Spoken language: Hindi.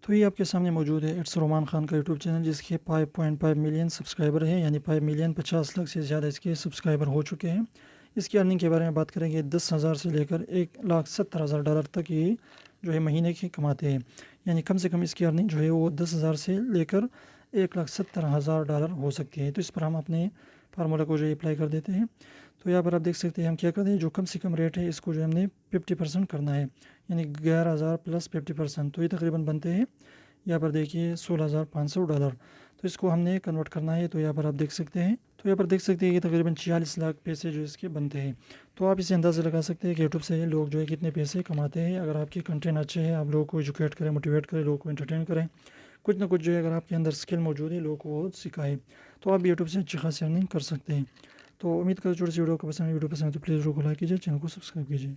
तो ये आपके सामने मौजूद है इट्स रोमान खान का यूट्यूब चैनल, जिसके 5.5 मिलियन सब्सक्राइबर हैं, यानी 5 मिलियन 50 लाख से ज़्यादा इसके सब्सक्राइबर हो चुके हैं। इसकी अर्निंग के बारे में बात करेंगे, 10,000 से लेकर $1,70,000 तक ये जो है महीने की कमाते हैं। यानी कम से कम इसकी अर्निंग जो है वो 10,000 से लेकर $1,70,000 हो सकती है। तो इस पर हम अपने फार्मूला को जो है अप्लाई कर देते हैं। तो यहाँ पर आप देख सकते हैं हम क्या करते हैं, जो कम से कम रेट है इसको जो हमने 50% करना है, यानी 11,000 प्लस 50%, तो ये तकरीबन बनते हैं यहाँ पर देखिए $16,500। तो इसको हमने कन्वर्ट करना है। तो यहाँ पर आप देख सकते हैं, कि तकरीबन 46 लाख पैसे जो इसके बनते हैं। तो आप इसे अंदाज़ा लगा सकते हैं कि यूट्यूब से लोग जो है कितने पैसे कमाते हैं। अगर आपके कंटेंट अच्छे हैं, आप लोगों को एजुकेट करें, मोटिवेट करें, लोगों को एंटरटेन करें, कुछ ना कुछ जो है अगर आपके अंदर स्किल मौजूद है, लोगों को वो सिखाएं, तो आप यूट्यूब से अच्छी खासी अर्निंग कर सकते हैं। तो उम्मीद करते छोटी सी वीडियो को पसंद है। वीडियो पसंद है तो प्लीज़ वीडियो को लाइक कीजिए, चैनल को सब्सक्राइब कीजिए।